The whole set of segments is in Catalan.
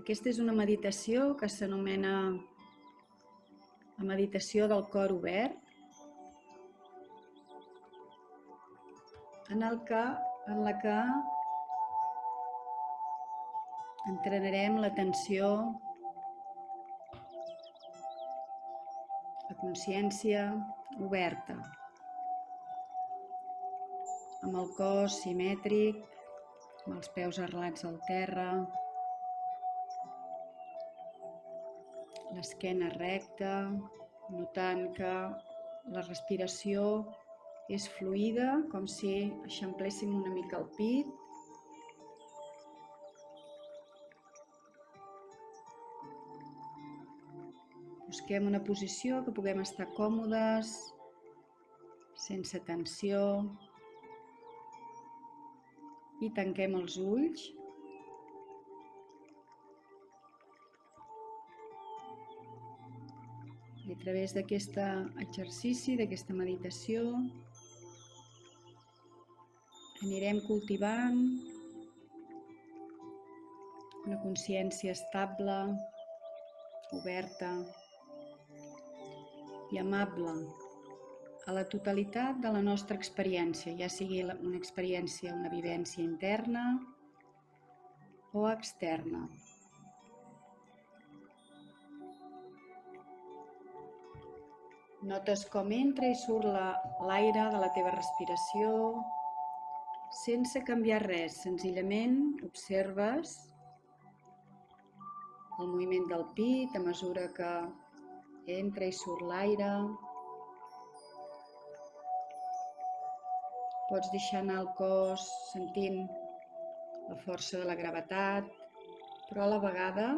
Aquesta és una meditació que s'anomena la meditació del cor obert, en la que entrenarem l'atenció, la consciència oberta, amb el cos simètric, amb els peus arrelats al terra, l'esquena recta, notant que la respiració és fluida, com si eixampléssim una mica el pit. Busquem una posició que puguem estar còmodes, sense tensió, i tanquem els ulls. I a través d'aquest exercici, d'aquesta meditació, anirem cultivant una consciència estable, oberta i amable a la totalitat de la nostra experiència, ja sigui una experiència, una vivència interna o externa. Notes com entra i surt l'aire de la teva respiració sense canviar res, senzillament observes el moviment del pit a mesura que entra i surt l'aire. Pots deixar anar el cos sentint la força de la gravetat, però a la vegada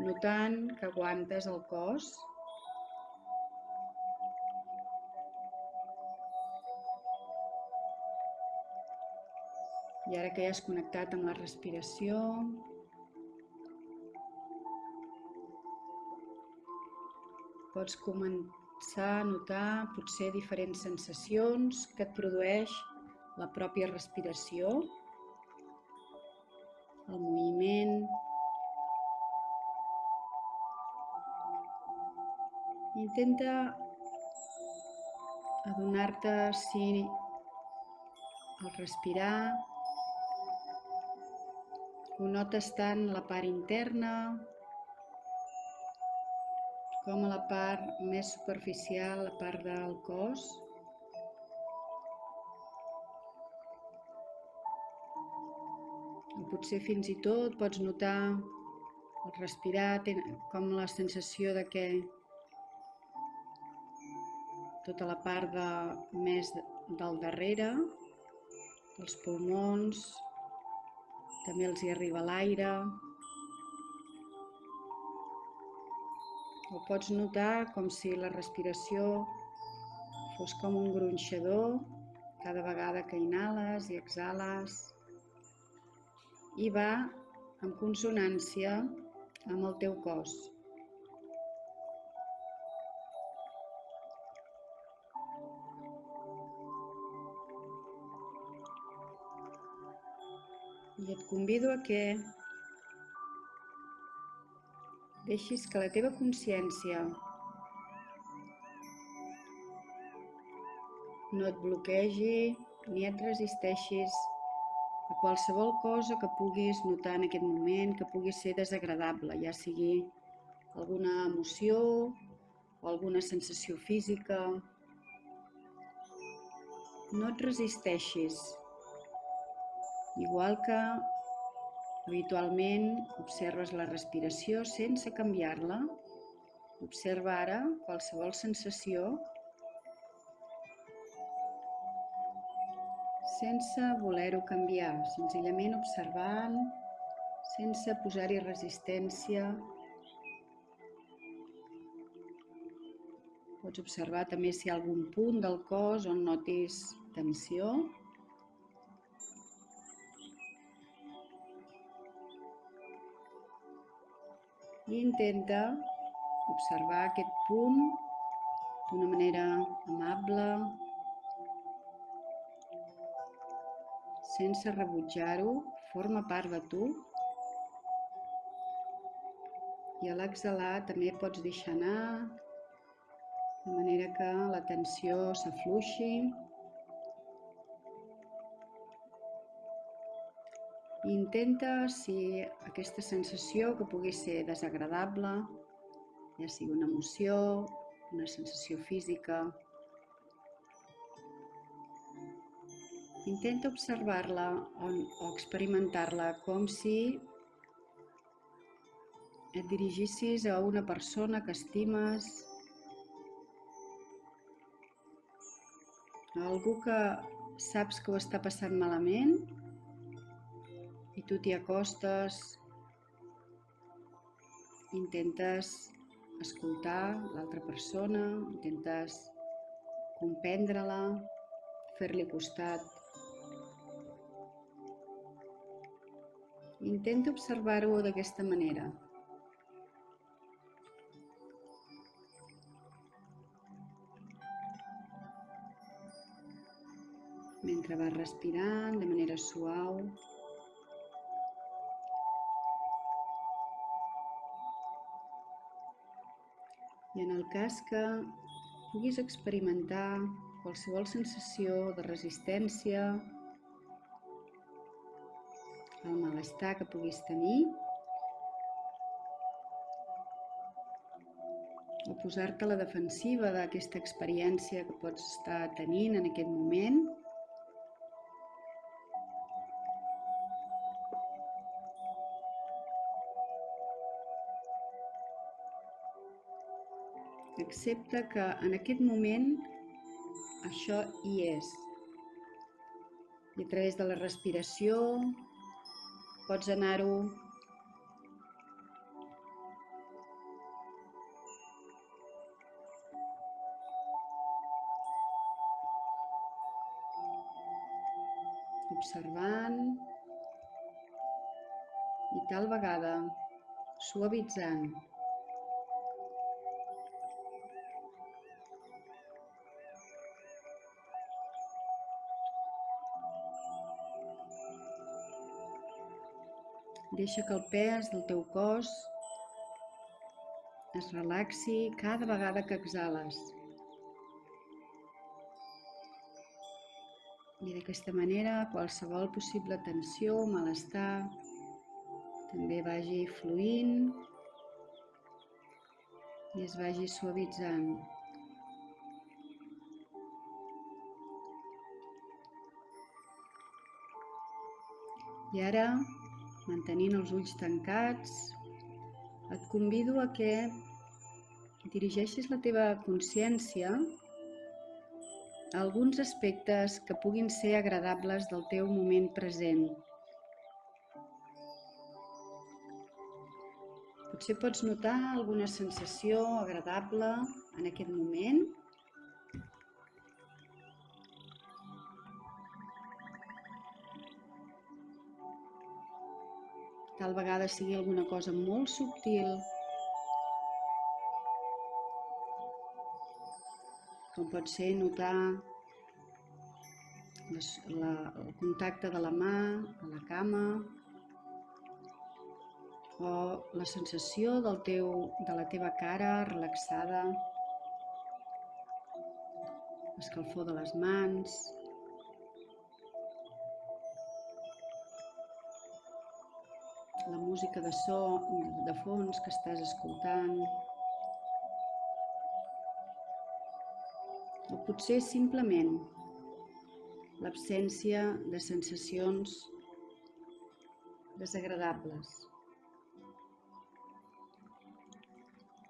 notant que aguantes el cos. I ara que ja has connectat amb la respiració, pots començar a notar potser diferents sensacions que et produeix la pròpia respiració, el moviment. Intenta adonar-te si al respirar ho notes tant a la part interna com a la part més superficial, la part del cos. O potser fins i tot pots notar al respirar com la sensació de que tota la part més del darrere, dels pulmons, també els hi arriba l'aire. O pots notar com si la respiració fos com un gronxador cada vegada que inhales i exhales i va en consonància amb el teu cos. I et convido a que deixis que la teva consciència no et bloquegi ni et resisteixis a qualsevol cosa que puguis notar en aquest moment, que pugui ser desagradable, ja sigui alguna emoció o alguna sensació física. No et resisteixis. Igual que habitualment observes la respiració sense canviar-la, observa ara qualsevol sensació sense voler-ho canviar, senzillament observant, sense posar-hi resistència. Pots observar també si hi ha algun punt del cos on notis tensió. I intenta observar aquest punt d'una manera amable, sense rebutjar-ho, forma part de tu. I a l'exhalar també pots deixar anar, de manera que la tensió s'afluixi. I intenta, si aquesta sensació que pugui ser desagradable, ja sigui una emoció, una sensació física, intenta observar-la o experimentar-la com si et dirigissis a una persona que estimes, a algú que saps que ho està passant malament i tu t'hi acostes, intentes escoltar l'altra persona, intentes comprendre-la, fer-li costat. Intenta observar-ho d'aquesta manera. Mentre vas respirant de manera suau. I en el cas que puguis experimentar qualsevol sensació de resistència, el malestar que puguis tenir, o posar-te a la defensiva d'aquesta experiència que pots estar tenint en aquest moment, accepta que en aquest moment això hi és. I a través de la respiració pots anar-ho observant i tal vegada suavitzant. Deixa que el pes del teu cos es relaxi cada vegada que exhales. I d'aquesta manera qualsevol possible tensió o malestar també vagi fluint i es vagi suavitzant. I ara, mantenint els ulls tancats, et convido a que dirigeixis la teva consciència a alguns aspectes que puguin ser agradables del teu moment present. Potser pots notar alguna sensació agradable en aquest moment. Tal vegada sigui alguna cosa molt subtil, com pot ser notar el contacte de la mà a la cama, o la sensació de la teva cara relaxada, l'escalfor de les mans, la música de fons que estàs escoltant, o potser simplement l'absència de sensacions desagradables,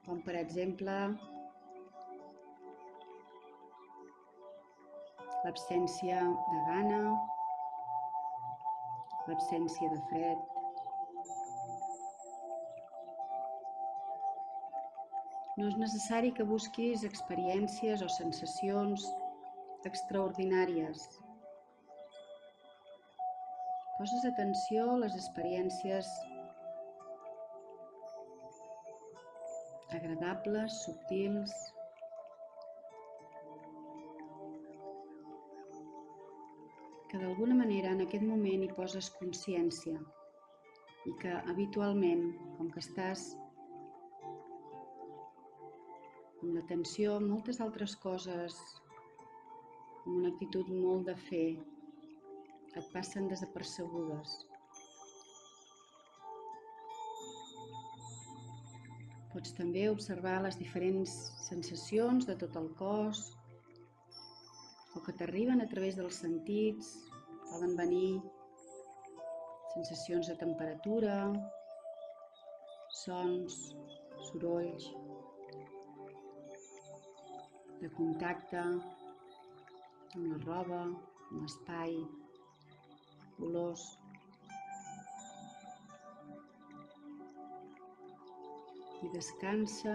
com per exemple l'absència de gana, l'absència de fred. No és necessari que busquis experiències o sensacions extraordinàries. Poses atenció a les experiències agradables, subtils, que d'alguna manera en aquest moment hi poses consciència i que habitualment, com que estàs l'atenció a moltes altres coses, amb una actitud molt de fer, et passen desapercebudes. Pots també observar les diferents sensacions de tot el cos o que t'arriben a través dels sentits. Poden venir sensacions de temperatura, sons, sorolls, de contacte amb la roba, amb l'espai, olors. I descansa,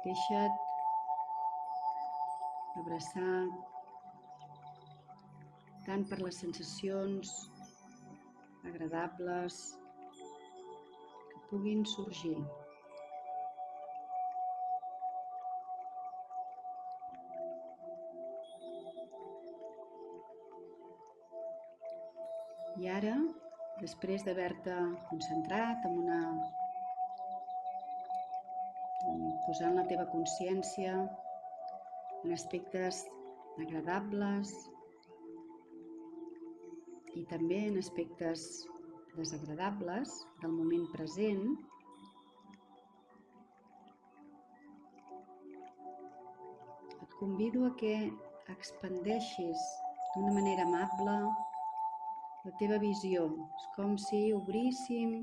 deixa't abraçar tant per les sensacions agradables que puguin sorgir. I ara, després d'haver-te concentrat posant la teva consciència en aspectes agradables i també en aspectes desagradables del moment present, et convido a que expandeixis d'una manera amable la teva visió. És com si obríssim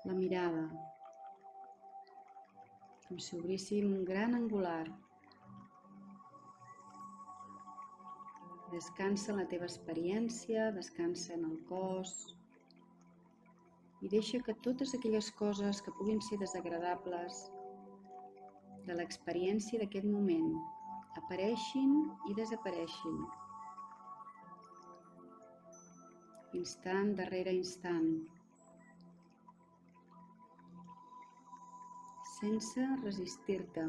la mirada, com si obríssim un gran angular. Descansa en la teva experiència, descansa en el cos i deixa que totes aquelles coses que puguin ser desagradables de l'experiència d'aquest moment apareixin i desapareixin, instant darrere instant, sense resistir-te.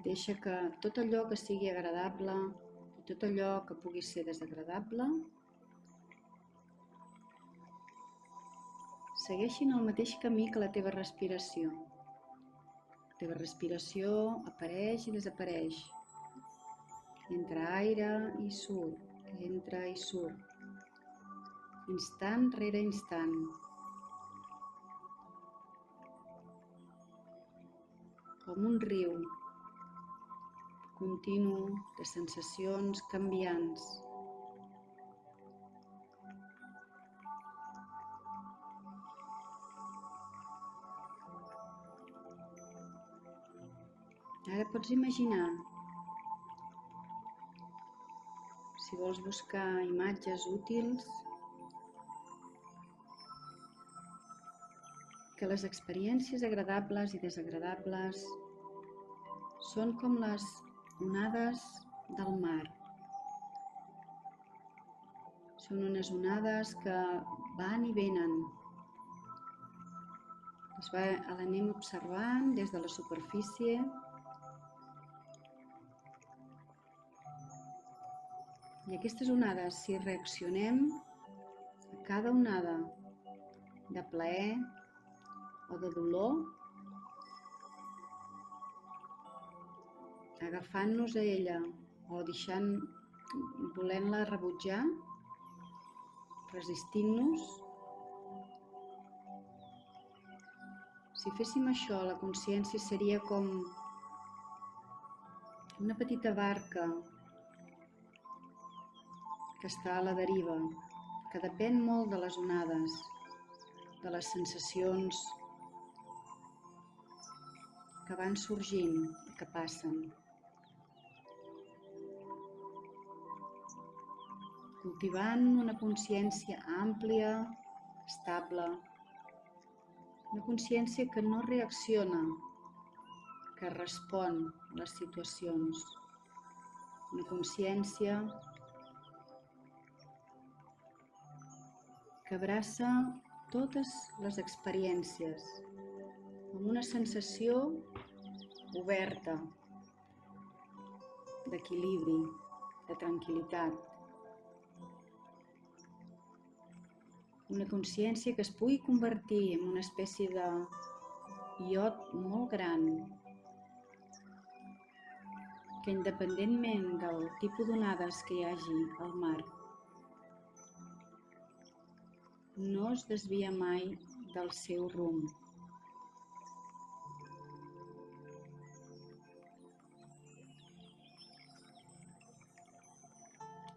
Deixa que tot allò que sigui agradable i tot allò que pugui ser desagradable segueixin el mateix camí que la teva respiració. La teva respiració apareix i desapareix. Entra aire i surt, entra i surt, instant rere instant. Com un riu continu de sensacions canviants. Ara pots imaginar, si vols buscar imatges útils, que les experiències agradables i desagradables són com les onades del mar. Són unes onades que van i venen. Les anem observant des de la superfície i aquestes onades, si reaccionem a cada onada de plaer o de dolor, agafant-nos a ella o volent-la rebutjar, resistint-nos. Si féssim això, la consciència seria com una petita barca que està a la deriva, que depèn molt de les onades, de les sensacions que van sorgint i que passen. Cultivant una consciència àmplia, estable, una consciència que no reacciona, que respon a les situacions, una consciència que abraça totes les experiències amb una sensació oberta, d'equilibri, de tranquil·litat. Una consciència que es pugui convertir en una espècie de iot molt gran, que independentment del tipus d'onades que hi hagi al mar, no es desvia mai del seu rumb.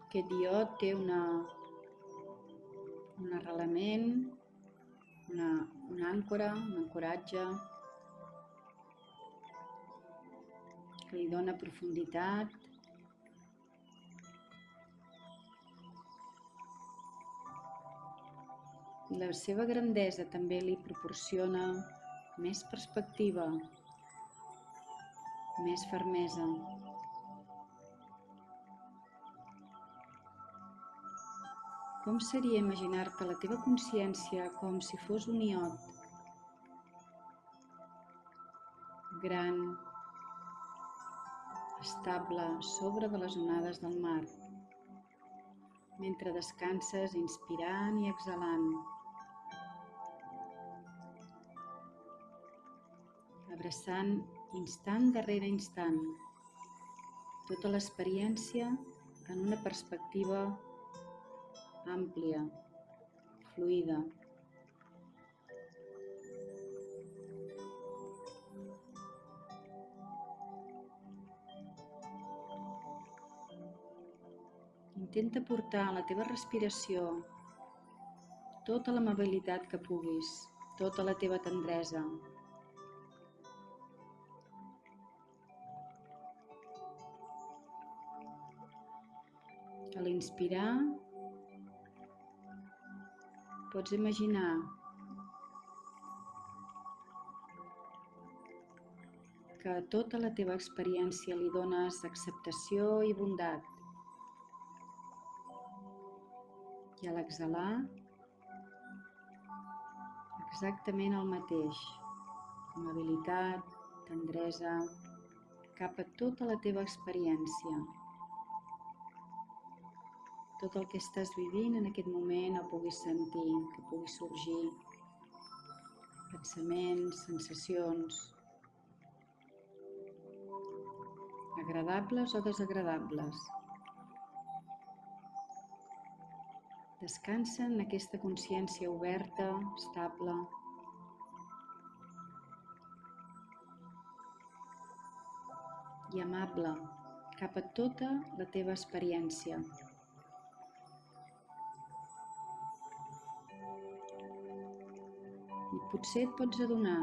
Aquest iot té un arrelament, una àncora, un ancoratge, que li dona profunditat. I la seva grandesa també li proporciona més perspectiva, més fermesa. Com seria imaginar-te la teva consciència com si fos un iot gran, estable, sobre de les onades del mar, mentre descanses inspirant i exhalant, abraçant instant darrere instant tota l'experiència en una perspectiva àmplia, fluida. Intenta portar a la teva respiració tota l'amabilitat que puguis, tota la teva tendresa. A l'inspirar, pots imaginar que a tota la teva experiència li dones acceptació i bondat. I a l'exhalar, exactament el mateix. Amabilitat, tendresa, cap a tota la teva experiència. Tot el que estàs vivint en aquest moment el puguis sentir, que pugui sorgir pensaments, sensacions, agradables o desagradables. Descansa en aquesta consciència oberta, estable. I amable cap a tota la teva experiència. I potser et pots adonar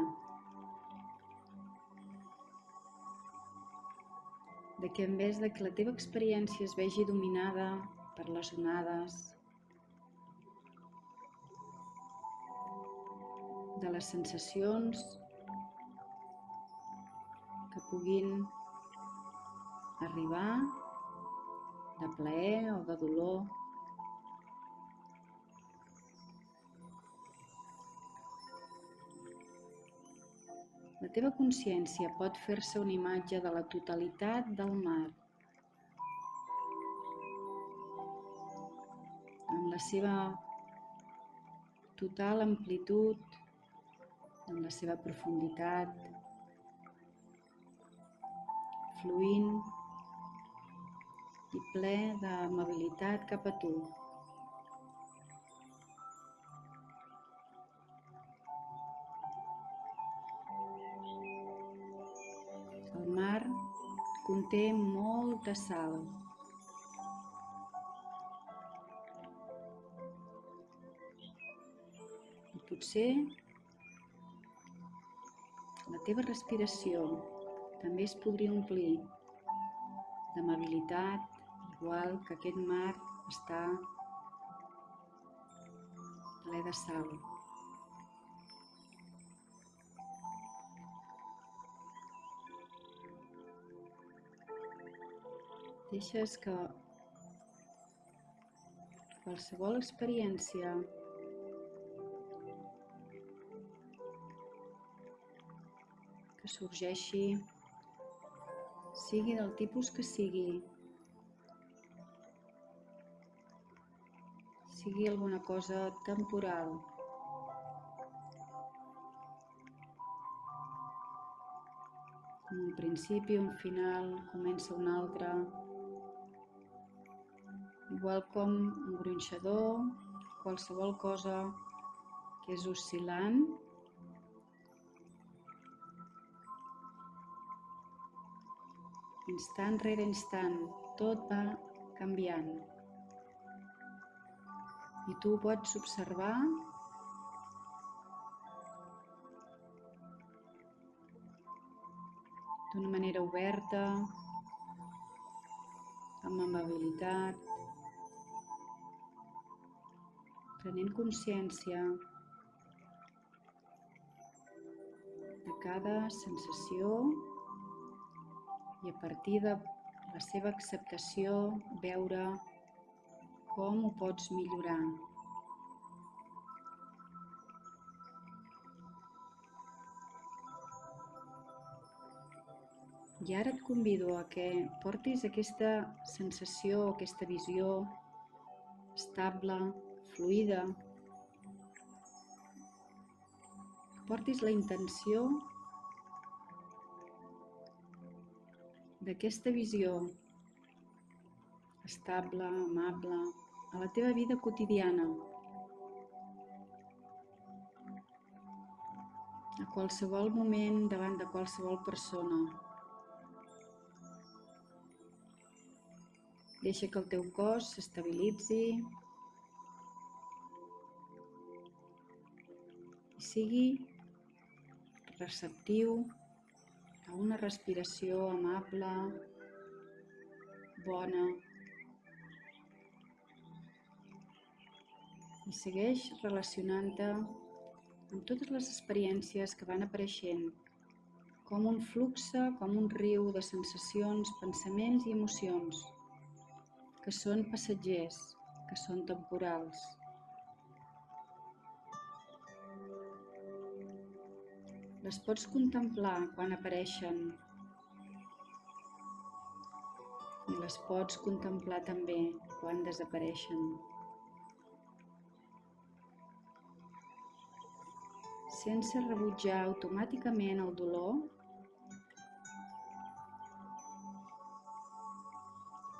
que en vez de que la teva experiència es vegi dominada per les onades, de les sensacions que puguin arribar de plaer o de dolor, la teva consciència pot fer-se una imatge de la totalitat del mar, amb la seva total amplitud, amb la seva profunditat, fluint i ple d'amabilitat cap a tu. El mar conté molta sal. I potser la teva respiració també es podria omplir d'amabilitat, igual que aquest mar està ple de sal. Deixes que qualsevol experiència que sorgeixi sigui del tipus que sigui alguna cosa temporal. Com un principi, un final, comença un altre. Igual com un gronxador, qualsevol cosa que és oscil·lant, instant rere instant, tot va canviant. I tu ho pots observar d'una manera oberta, amb amabilitat, prenent consciència de cada sensació i a partir de la seva acceptació veure com ho pots millorar. I ara et convido a que portis aquesta sensació, aquesta visió estable, fluida, que portis la intenció d'aquesta visió estable, amable, a la teva vida quotidiana, a qualsevol moment, davant de qualsevol persona. Deixa que el teu cos s'estabilitzi i sigui receptiu a una respiració amable, bona, i segueix relacionant-te amb totes les experiències que van apareixent, com un flux, com un riu de sensacions, pensaments i emocions, que són passatgers, que són temporals. Les pots contemplar quan apareixen i les pots contemplar també quan desapareixen. Sense rebutjar automàticament el dolor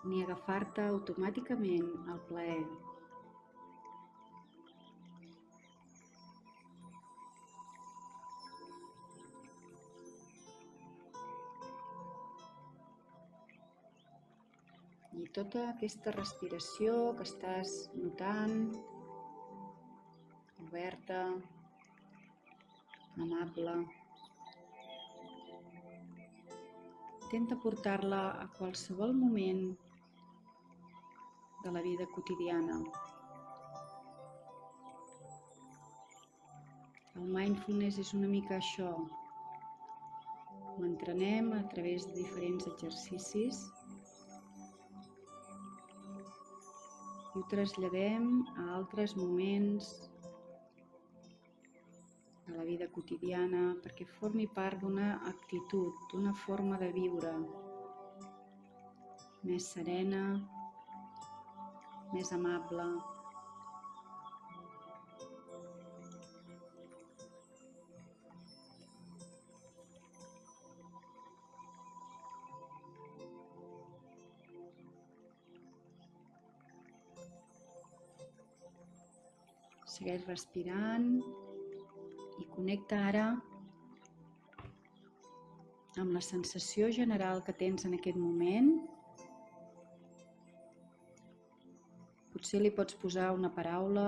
ni agafar-te automàticament al plaer. I tota aquesta respiració que estàs notant, oberta, amable, intenta portar-la a qualsevol moment de la vida quotidiana. El mindfulness és una mica això. Ho entrenem a través de diferents exercicis i ho traslladem a altres moments de la vida quotidiana perquè formi part d'una actitud, d'una forma de viure més serena, més amable. Segueix respirant i connecta ara amb la sensació general que tens en aquest moment. Potser li pots posar una paraula.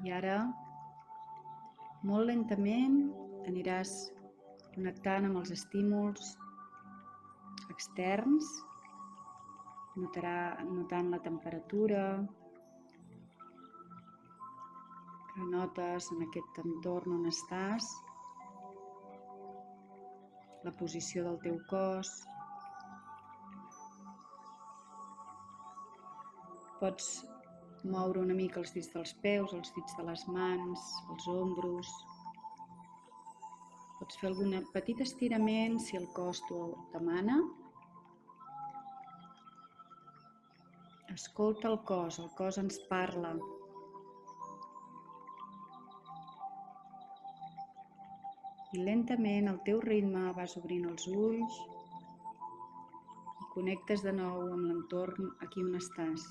I ara, molt lentament, aniràs connectant amb els estímuls externs, notant la temperatura que notes en aquest entorn on estàs, la posició del teu cos. Pots moure una mica els dits dels peus, els dits de les mans, els ombros. Pots fer algun petit estirament si el cos t'ho demana. Escolta el cos ens parla. I lentament, al teu ritme, vas obrint els ulls i connectes de nou amb l'entorn aquí on estàs.